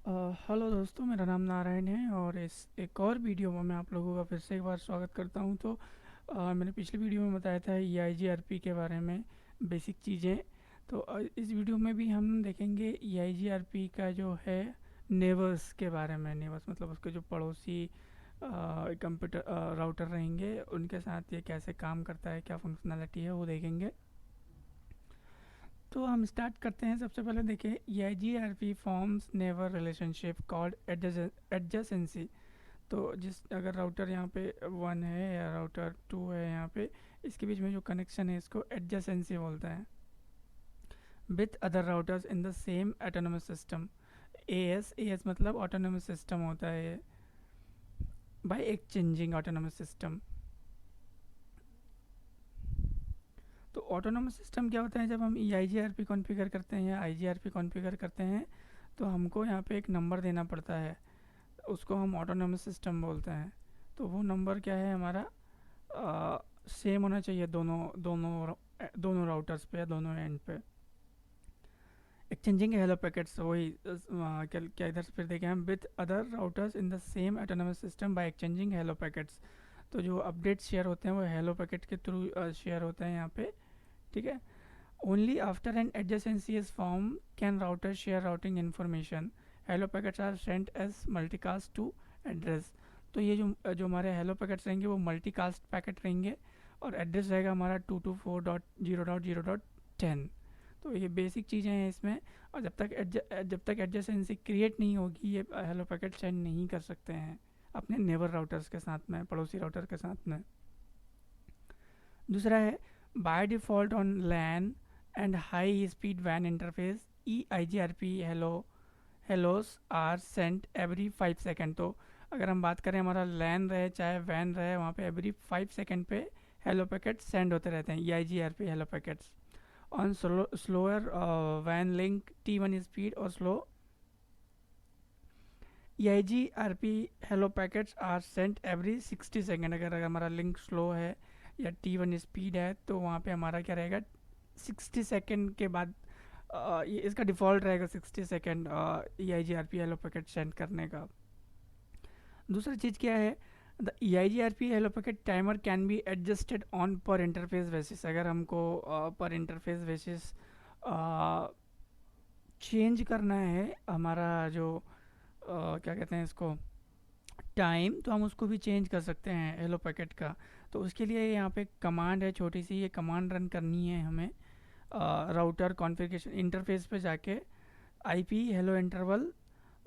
Hello दोस्तों, मेरा नाम नारायण है और इस एक और वीडियो में मैं आप लोगों का फिर से एक बार स्वागत करता हूं। तो मैंने पिछले वीडियो में बताया था EIGRP के बारे में बेसिक चीज़ें। तो इस वीडियो में भी हम देखेंगे EIGRP का जो है नेबर्स के बारे में। नेबर्स मतलब उसके जो पड़ोसी कंप्यूटर राउटर रहेंगे, उनके साथ ये कैसे काम करता है, क्या फंक्शनैलिटी है, वो देखेंगे। तो हम स्टार्ट करते हैं। सबसे पहले देखिए, EIGRP forms neighbour relationship called adjacency. तो जिस अगर राउटर यहाँ पे 1 है या राउटर 2 है, यहाँ पे इसके बीच में जो कनेक्शन है इसको एडजेसेंसी बोलते हैं। With other routers in the same autonomous system. AS मतलब ऑटोनोमस सिस्टम होता है, बाय एक्सचेंजिंग ऑटोनोमस सिस्टम। तो ऑटोनोमस सिस्टम क्या होता है? जब हम EIGRP कॉन्फ़िगर करते हैं या IGRP कॉन्फ़िगर करते हैं तो हमको यहाँ पे एक नंबर देना पड़ता है, उसको हम ऑटोनोमस सिस्टम बोलते हैं। तो वो नंबर क्या है हमारा? सेम होना चाहिए दोनों राउटर्स पे या दोनों एंड पे। एक्सचेंजिंग हेलो पैकेट्स, वही क्या क्या इधर से फिर देखें हम, with other routers in the same autonomous system by exchanging hello packets. तो जो अपडेट शेयर होते हैं वो हेलो पैकेट के थ्रू शेयर होते हैं यहाँ पे। ठीक है। Only after an adjacency is formed can routers share routing information. Hello packets are sent as multicast to address. तो ये जो हमारे हेलो पैकेट्स रहेंगे वो मल्टीकास्ट पैकेट रहेंगे और एड्रेस रहेगा हमारा 224.0.0.10। तो ये बेसिक चीज़ें हैं इसमें। और जब तक एडजेसेंसी क्रिएट नहीं होगी, ये हेलो पैकेट सेंड नहीं कर सकते हैं अपने नेबर राउटर्स के साथ में, पड़ोसी राउटर के साथ में। दूसरा है, by default on LAN and high speed वैन interface EIGRP hellos are sent every 5 second. तो अगर हम बात करें हमारा लैन रहे चाहे वैन रहे, वहाँ पे एवरी 5 सेकेंड पे हेलो पैकेट सेंड होते रहते हैं, EIGRP hello packets. On slower वैन लिंक T1 स्पीड और slow EIGRP hello packets are sent every 60 second. अगर हमारा लिंक स्लो है या T1 स्पीड है तो वहाँ पे हमारा क्या रहेगा, 60 सेकेंड के बाद ये इसका डिफ़ॉल्ट रहेगा 60 second EIGRP hello packet send करने का। दूसरी चीज़ क्या है, the EIGRP hello packet timer can be adjusted on पर इंटरफेस बेसिस। अगर हमको पर इंटरफेस बेसिस चेंज करना है हमारा जो क्या कहते हैं इसको, टाइम, तो हम उसको भी चेंज कर सकते हैं हेलो पैकेट का। तो उसके लिए यहाँ पे कमांड है छोटी सी, ये कमांड रन करनी है हमें। राउटर कॉन्फ़िगरेशन इंटरफेस पे जाके IP हेलो इंटरवल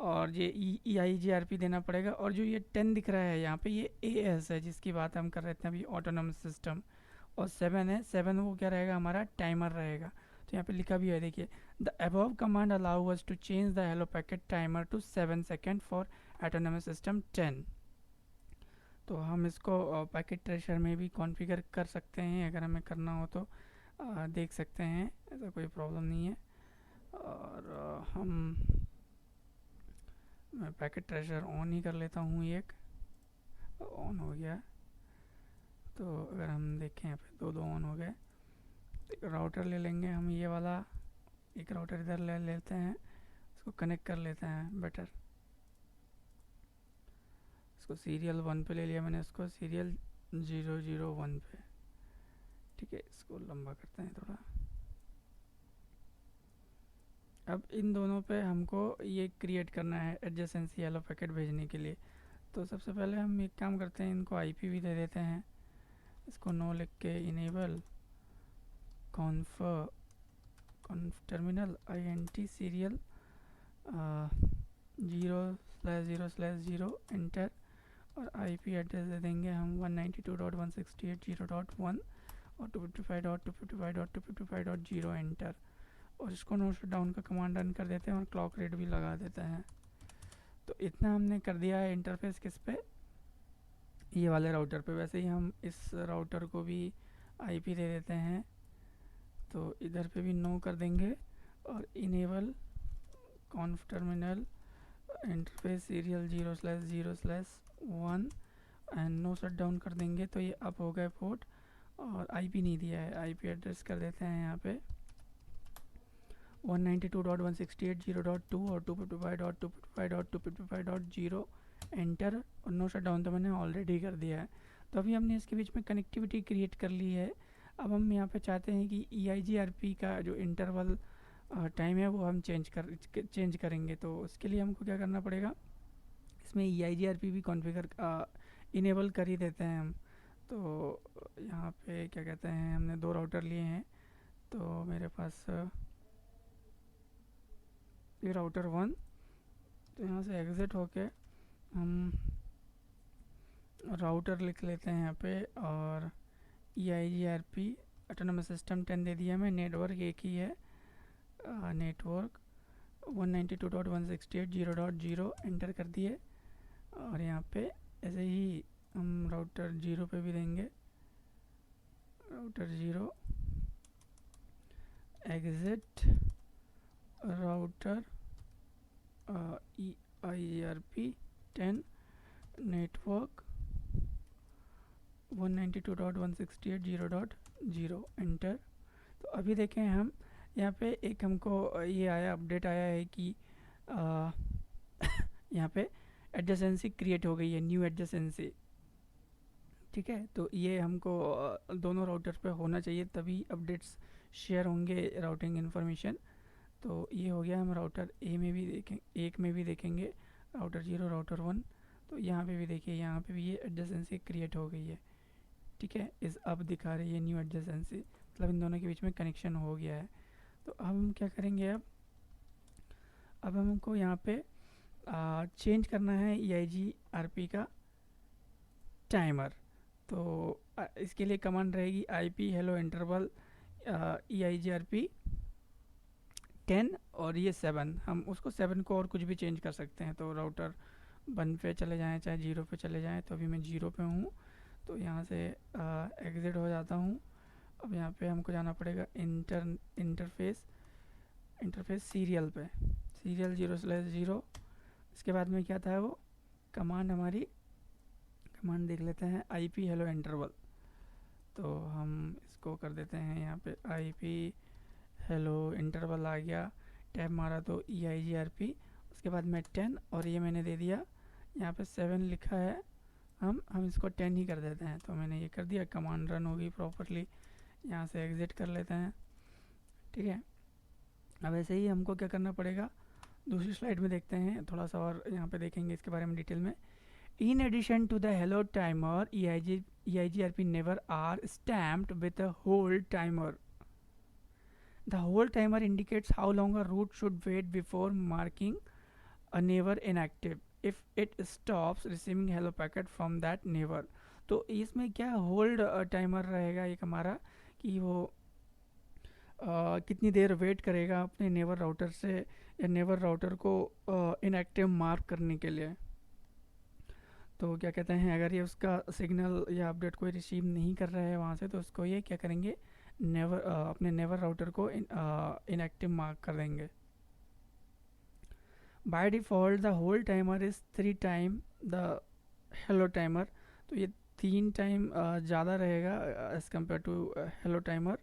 और ये EIGRP देना पड़ेगा। और जो ये 10 दिख रहा है यहाँ पे, ये AS है जिसकी बात हम कर रहे थे अभी, ऑटोनोमस सिस्टम। और 7 है, 7 वो क्या रहेगा हमारा, टाइमर रहेगा। तो यहाँ पे लिखा भी है, देखिए, the above command allow us to change the hello packet timer to 7 second for autonomous system 10। तो हम इसको पैकेट ट्रेशर में भी कॉन्फ़िगर कर सकते हैं, अगर हमें करना हो तो देख सकते हैं, ऐसा कोई प्रॉब्लम नहीं है। और मैं पैकेट ट्रेशर ऑन ही कर लेता हूँ, एक ऑन हो गया। तो अगर हम देखें यहाँ पे दो ऑन हो गए। एक राउटर ले लेंगे हम, ये वाला एक राउटर इधर ले लेते हैं, इसको कनेक्ट कर लेते हैं बेटर। इसको सीरियल 1 पे ले लिया मैंने, इसको सीरियल 001 पे। ठीक है, इसको लंबा करते हैं थोड़ा। अब इन दोनों पे हमको ये क्रिएट करना है एडजेसेंसी हेलो पैकेट भेजने के लिए। तो सबसे पहले हम एक काम करते हैं, इनको IP भी दे देते हैं। इसको नो लिख के enable conf terminal INT serial 0/0/0 enter. और IP एड्रेस दे देंगे हम 192.168.0.1 और 255.255.255.0 एंटर। और इसको नो शट डाउन का कमांड रन कर देते हैं और क्लॉक रेट भी लगा देते हैं। तो इतना हमने कर दिया है इंटरफेस किस पे, ये वाले राउटर पे। वैसे ही हम इस राउटर को भी IP दे देते हैं, तो इधर पे भी नो कर देंगे और enable conf terminal interface serial 0/0/1 and no shutdown कर देंगे। तो ये अप हो गए पोर्ट और IP नहीं दिया है, IP एड्रेस कर देते हैं यहाँ पे 192.168.0.2 और 255.255.255.0 एंटर। और नो शट डाउन तो मैंने ऑलरेडी कर दिया है। तो अभी हमने इसके बीच में कनेक्टिविटी क्रिएट कर ली है। अब हम यहाँ पे चाहते हैं कि EIGRP का जो इंटरवल टाइम है वो हम चेंज करेंगे। तो उसके लिए हमको क्या करना पड़ेगा, इसमें EIGRP भी कॉन्फ़िगर इनेबल कर ही देते हैं हम। तो यहाँ पे क्या कहते हैं, हमने 2 राउटर लिए हैं। तो मेरे पास ये राउटर 1, तो यहाँ से एग्ज़िट होके हम राउटर लिख लेते हैं यहाँ पे, और EIGRP ऑटोनोमस सिस्टम 10 दे दिया। मैं नेटवर्क एक ही है, नेटवर्क 192.168.0.0 एंटर कर दिए। और यहाँ पे ऐसे ही हम राउटर 0 पे भी देंगे, router 0 exit router EIGRP 10 network 192.168.0.0 enter. तो अभी देखें हम यहाँ पे एक हमको ये आया, अपडेट आया है कि यहाँ पे एडजेसेंसी क्रिएट हो गई है, न्यू एडजेसेंसी। ठीक है, तो ये हमको दोनों राउटर पे होना चाहिए, तभी अपडेट्स शेयर होंगे राउटिंग इन्फॉर्मेशन। तो ये हो गया। हम राउटर ए में भी एक में भी देखेंगे, राउटर 0 राउटर 1। तो यहाँ पे भी देखिए, यहाँ पे भी ये एडजेसेंसी क्रिएट हो गई है। ठीक है, इस अब दिखा रही है न्यू एडजेसेंसी, मतलब इन दोनों के बीच में कनेक्शन हो गया है। तो अब हम क्या करेंगे, अब हमको यहाँ पे चेंज करना है EIGRP का टाइमर। तो इसके लिए कमांड रहेगी IP हेलो इंटरवल EIGRP 10 और ये 7। हम उसको 7 को और कुछ भी चेंज कर सकते हैं। तो राउटर 1 पे चले जाएँ चाहे 0 पे चले जाएँ। तो अभी मैं 0 पे हूँ, तो यहाँ से एग्ज़िट हो जाता हूँ। अब यहाँ पे हमको जाना पड़ेगा इंटरफेस सीरियल पे, सीरियल 0/0। इसके बाद में क्या था वो कमांड, हमारी कमांड देख लेते हैं, IP हेलो इंटरवल। तो हम इसको कर देते हैं यहाँ पे IP हेलो इंटरवल आ गया, टैब मारा तो EIGRP, उसके बाद में 10 और ये मैंने दे दिया, यहाँ पे 7 लिखा है, हम इसको 10 ही कर देते हैं। तो मैंने ये कर दिया, कमांड रन होगी प्रॉपरली। यहाँ से एग्ज़िट कर लेते हैं। ठीक है, अब ऐसे ही हमको क्या करना पड़ेगा, दूसरी स्लाइड में देखते हैं, थोड़ा सा और यहाँ पे देखेंगे इसके बारे में डिटेल में। In addition to the hello timer EIGRP neighbour are stamped with a hold timer. The hold timer indicates how long a root should wait before marking a neighbor inactive if it stops receiving hello packet from that neighbor। तो इसमें क्या hold timer रहेगा एक हमारा, कि वो कितनी देर wait करेगा अपने नेबर राउटर से, या नेबर राउटर को इनएक्टिव मार्क करने के लिए। तो क्या कहते हैं, अगर ये उसका सिग्नल या अपडेट कोई रिसीव नहीं कर रहा है वहाँ से, तो उसको ये क्या करेंगे, अपने नेवर राउटर को इनएक्टिव मार्क कर देंगे। By default the hold timer is 3 time the hello timer. तो ये 3 टाइम ज़्यादा रहेगा as compare to hello timer.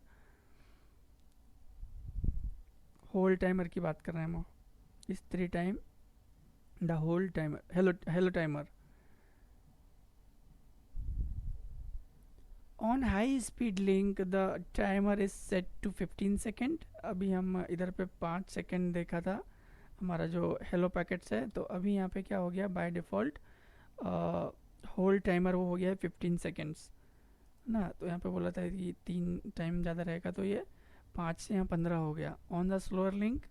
Hold timer की बात कर रहे हैं हम, इस 3 time the hold timer hello timer. On high speed link the timer is set to 15 second. अभी हम इधर पे 5 सेकेंड देखा था हमारा जो हेलो पैकेट्स है, तो अभी यहाँ पे क्या हो गया, बाय डिफ़ॉल्ट होल्ड टाइमर वो हो गया है 15 सेकेंड्स ना। तो यहाँ पे बोला था कि 3 टाइम ज़्यादा रहेगा, तो ये 5 से यहाँ 15 हो गया। On the slower link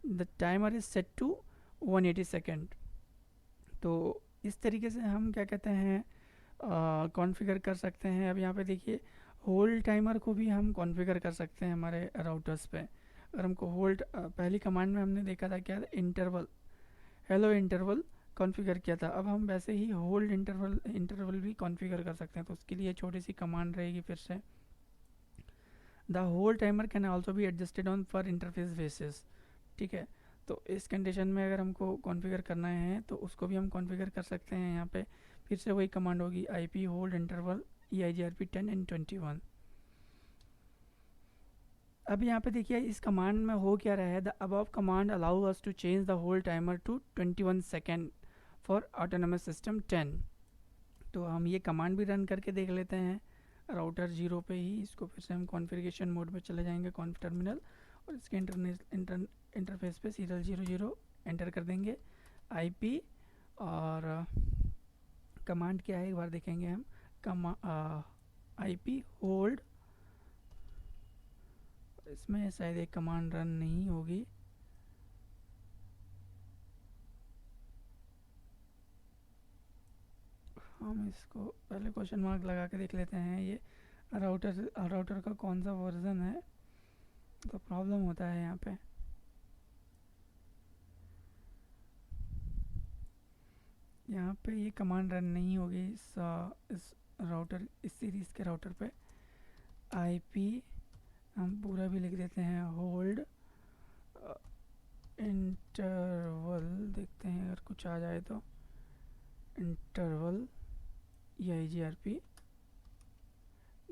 the timer is set to 180 second. तो इस तरीके से हम क्या कहते हैं कॉन्फ़िगर कर सकते हैं। अब यहाँ पे देखिए, होल्ड टाइमर को भी हम कॉन्फ़िगर कर सकते हैं हमारे राउटर्स पे। अगर हमको होल्ड, पहली कमांड में हमने देखा था क्या, इंटरवल, हेलो इंटरवल कॉन्फ़िगर किया था। अब हम वैसे ही होल्ड इंटरवल भी कॉन्फ़िगर कर सकते हैं। तो उसके लिए छोटी सी कमांड रहेगी फिर से, the hold timer can also भी एडजस्टेड ऑन पर इंटरफेस बेसिस। ठीक है, तो इस कंडीशन में अगर हमको कॉन्फ़िगर करना है तो उसको भी हम कॉन्फ़िगर कर सकते हैं। यहाँ पे फिर से वही कमांड होगी, IP hold interval EIGRP 10 and 21। अब यहाँ पे देखिए इस कमांड में हो क्या रहा है, the above command allow us to change the hold timer to 21 second for autonomous system 10। तो हम ये कमांड भी रन करके देख लेते हैं राउटर 0 पे ही। इसको फिर से हम कॉन्फ़िगरेशन मोड में चले जाएंगे, कॉन्फ टर्मिनल, और इसके इंटरफेस पे सीरियल 00 एंटर कर देंगे आईपी। और कमांड क्या है एक बार देखेंगे हम, आईपी होल्ड, इसमें शायद एक कमांड रन नहीं होगी। हम इसको पहले क्वेश्चन मार्क लगा के देख लेते हैं, ये राउटर का कौन सा वर्जन है, तो प्रॉब्लम होता है यहाँ पे। यहाँ पे ये कमांड रन नहीं होगी इस राउटर, इस सीरीज़ के राउटर पे। आईपी हम पूरा भी लिख देते हैं, होल्ड इंटरवल, देखते हैं अगर कुछ आ जाए तो, इंटरवल EIGRP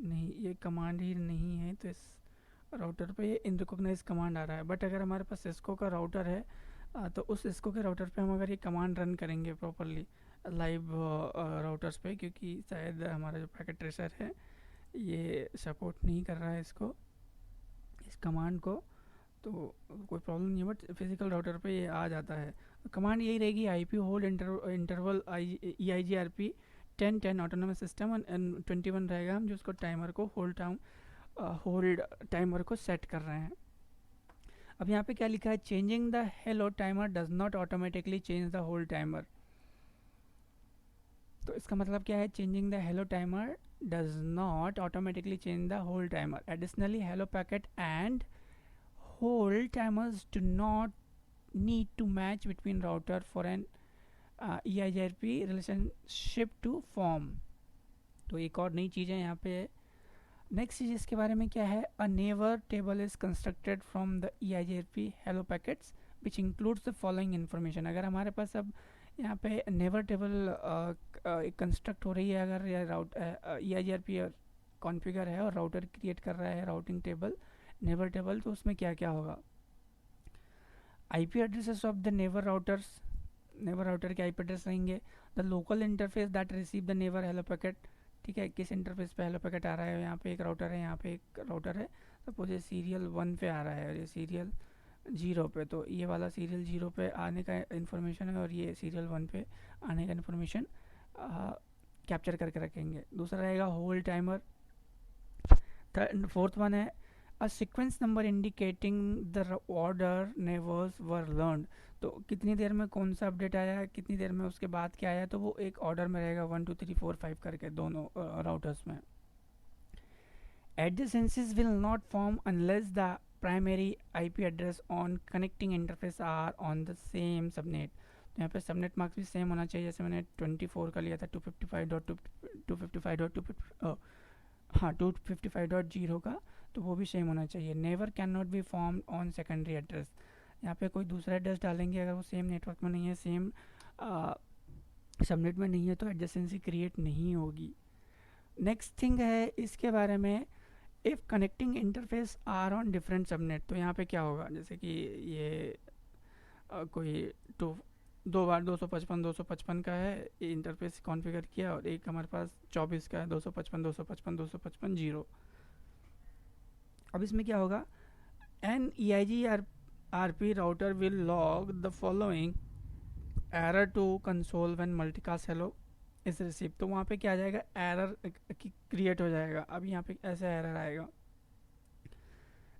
नहीं, ये कमांड ही नहीं है, तो इस राउटर पे ये इनरिकॉग्नाइज कमांड आ रहा है। बट अगर हमारे पास सिस्को का राउटर है तो उस सिस्को के राउटर पे हम अगर ये कमांड रन करेंगे प्रॉपरली लाइव राउटर्स पे, क्योंकि शायद हमारा जो पैकेट ट्रेसर है ये सपोर्ट नहीं कर रहा है इसको, इस कमांड को, तो कोई प्रॉब्लम नहीं है। बट फिजिकल राउटर पे ये आ जाता है। कमांड यही रहेगी, IP hold interval EIGRP 10 autonomous system, and 21 रहेगा हम जो उसको टाइमर को होल्ड टाइमर को सेट कर रहे हैं। अब यहाँ पे क्या लिखा है, changing the hello timer does not automatically change the hold timer. तो इसका मतलब क्या है, changing the hello timer does not automatically change the hold timer. Additionally hello packet and hold timers do not need to match between router for an EIGRP relationship to form। तो एक और नई चीज़ है यहाँ पे। नेक्स्ट चीज़ इसके बारे में क्या है, a never table is constructed from the EIGRP hello packets which includes the following information. अगर हमारे पास अब यहाँ पे नेवर टेबल कंस्ट्रक्ट हो रही है, अगर या EIGRP कॉन्फ़िगर है और राउटर क्रिएट कर रहा है राउटिंग टेबल नेवर टेबल, तो उसमें क्या क्या होगा, IP addresses of the neighbor routers, neighbour router के IP एड्रेस रहेंगे, the local interface that receive the neighbour hello packet, ठीक है, किस इंटरफेस पे हेलो पैकेट आ रहा है, यहाँ पे एक राउटर है, यहाँ पे एक राउटर है, सपोज ये सीरियल 1 पे आ रहा है और ये सीरियल 0 पे, तो ये वाला सीरियल 0 पे आने का इन्फॉर्मेशन है और ये सीरियल 1 पे आने का इन्फॉर्मेशन कैप्चर करके रखेंगे। दूसरा रहेगा होल्ड टाइमर। फोर्थ वन है a sequence number indicating the order neighbors were learned। तो कितनी देर में कौन सा अपडेट आया, कितनी देर में उसके बाद क्या आया, तो वो एक ऑर्डर में रहेगा 1 2 3 4 5 करके दोनों राउटर्स में। adjacencies will not form unless the primary IP address on connecting interface are on the same subnet। तो यहाँ पे सबनेट मार्क्स भी सेम होना चाहिए, जैसे मैंने 24 का लिया था 255.0 का, तो वो भी सेम होना चाहिए। Never can not be form on secondary address, यहाँ पे कोई दूसरा एड्रेस डालेंगे अगर वो सेम नेटवर्क में नहीं है, सेम सबनेट में नहीं है, तो एडजेसेंसी क्रिएट नहीं होगी। नेक्स्ट थिंग है इसके बारे में, if connecting interface are on different subnet. तो यहाँ पे क्या होगा, जैसे कि ये कोई दो बार 255 का है इंटरफेस कॉन्फ़िगर किया, और एक हमारे पास 24 का है 255 0। अब इसमें क्या होगा, an EIGRP router will log the following error to console when multicast hello is receive. तो वहाँ पे क्या आ जाएगा, एरर क्रिएट हो जाएगा। अब यहाँ पे ऐसा एरर आएगा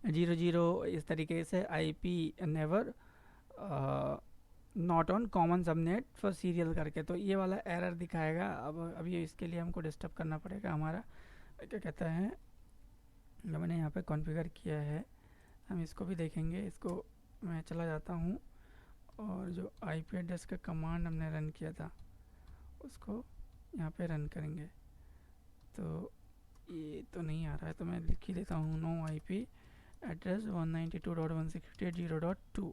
00 इस तरीके से, IP never not on common subnet for serial करके, तो ये वाला एरर दिखाएगा। अब ये इसके लिए हमको डिस्टर्ब करना पड़ेगा, हमारा क्या कहता है जो मैंने यहाँ पे कॉन्फ़िगर किया है, हम इसको भी देखेंगे। इसको मैं चला जाता हूँ और जो IP एड्रेस का कमांड हमने रन किया था उसको यहाँ पे रन करेंगे। तो ये तो नहीं आ रहा है, तो मैं लिख ही देता हूँ, नो IP एड्रेस 192.168.0.2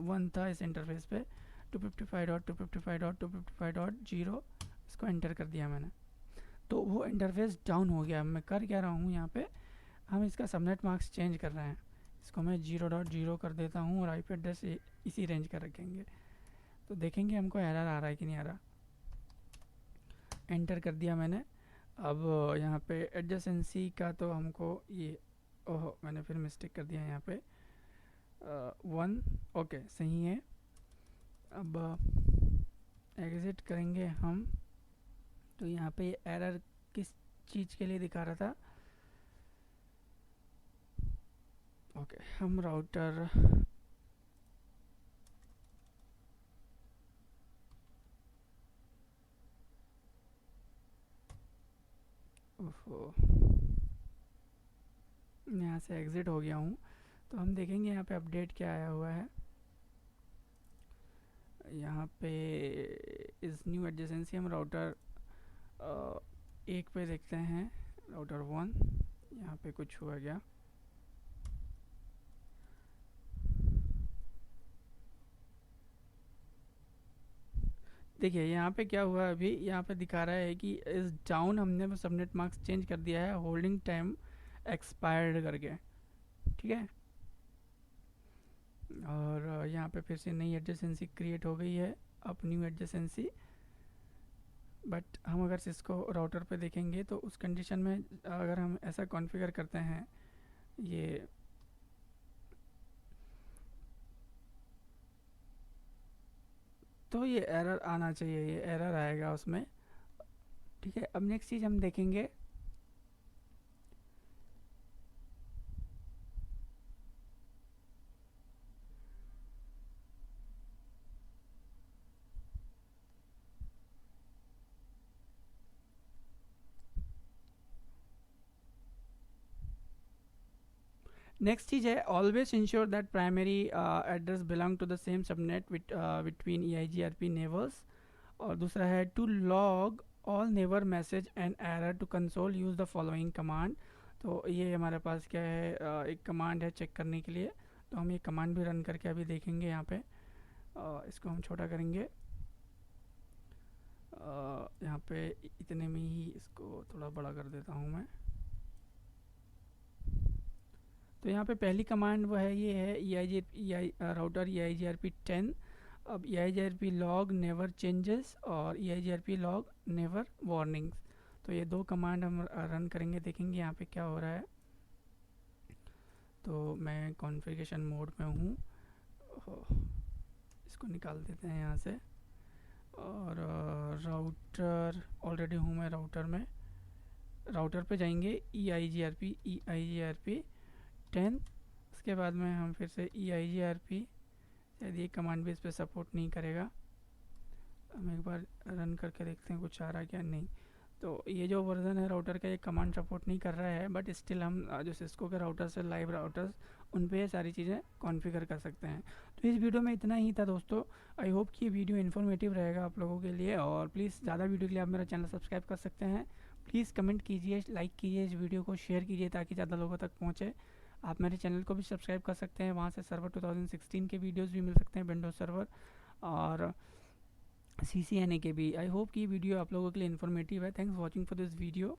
1 था इस इंटरफेस पे, 255.255.255.0 इसको एंटर कर दिया मैंने, तो वो इंटरफेस डाउन हो गया। मैं कर क्या रहा हूँ यहाँ पे, हम इसका सबनेट मार्क्स चेंज कर रहे हैं। इसको मैं 0.0 कर देता हूँ और आईपी एड्रेस इसी रेंज का रखेंगे। तो देखेंगे हमको एरर आ रहा है कि नहीं आ रहा। एंटर कर दिया मैंने। अब यहाँ पे एडजेसेंसी का तो हमको ये, ओहो मैंने फिर मिस्टेक कर दिया यहाँ पे 1। ओके सही है। अब एग्ज़िट करेंगे हम। तो यहाँ पे एरर किस चीज़ के लिए दिखा रहा था। ओके हम राउटर यहाँ से एग्ज़िट हो गया हूँ। तो हम देखेंगे यहाँ पे अपडेट क्या आया हुआ है। यहाँ पे इस न्यू एडजेसेंसी हम राउटर 1 पे देखते हैं, राउटर 1। यहाँ पे कुछ हुआ क्या। देखिए यहाँ पे क्या हुआ, अभी यहाँ पे दिखा रहा है कि इस डाउन हमने सबनेट मार्क्स चेंज कर दिया है होल्डिंग टाइम एक्सपायर्ड करके, ठीक है। और यहाँ पे फिर से नई एडजेसेंसी क्रिएट हो गई है, अब न्यू एडजेसेंसी। बट हम अगर सिस्को राउटर पे देखेंगे तो उस कंडीशन में अगर हम ऐसा कॉन्फ़िगर करते हैं ये, तो ये एरर आना चाहिए, ये एरर आएगा उसमें, ठीक है। अब नेक्स्ट चीज़ हम देखेंगे, नेक्स्ट चीज़ है always ensure that primary address belong to the same subnet between EIGRP neighbours. और दूसरा है to log all neighbour message and error to console use the following command. तो ये हमारे पास क्या है, एक कमांड है चेक करने के लिए। तो हम ये कमांड भी रन करके अभी देखेंगे। यहाँ पे इसको हम छोटा करेंगे, यहाँ पे इतने में ही इसको थोड़ा बड़ा कर देता हूँ मैं। तो यहाँ पे पहली कमांड वो है, ये है राउटर EIGRP 10। अब EIGRP लॉग नेवर चेंजेस और EIGRP लॉग नेवर वार्निंग्स। तो ये दो कमांड हम रन करेंगे, देखेंगे यहाँ पे क्या हो रहा है। तो मैं कॉन्फ़िगरेशन मोड में हूँ, इसको निकाल देते हैं यहाँ से। और राउटर ऑलरेडी हूँ मैं राउटर में, राउटर पे जाएंगे EIGRP 10। उसके बाद में हम फिर से EIGRP, शायद ये कमांड भी इस पर सपोर्ट नहीं करेगा। हम एक बार रन करके देखते हैं कुछ आ रहा है क्या, नहीं। तो ये जो वर्जन है राउटर का, ये कमांड सपोर्ट नहीं कर रहा है, बट स्टिल हम जो सिस्को के राउटर्स है, लाइव राउटर्स, उन पे ये सारी चीज़ें कॉन्फ़िगर कर सकते हैं। तो इस वीडियो में इतना ही था दोस्तों। आई होप कि ये वीडियो इन्फॉर्मेटिव रहेगा आप लोगों के लिए। और प्लीज़ ज़्यादा वीडियो के लिए आप मेरा चैनल सब्सक्राइब कर सकते हैं। प्लीज़ कमेंट कीजिए, लाइक कीजिए, इस वीडियो को शेयर कीजिए ताकि ज़्यादा लोगों तक पहुँचे। आप मेरे चैनल को भी सब्सक्राइब कर सकते हैं, वहाँ से सर्वर 2016 के वीडियोस भी मिल सकते हैं, विंडोज सर्वर और CCNA के भी। आई होप कि वीडियो आप लोगों के लिए इन्फॉर्मेटिव है। Thanks watching for this video.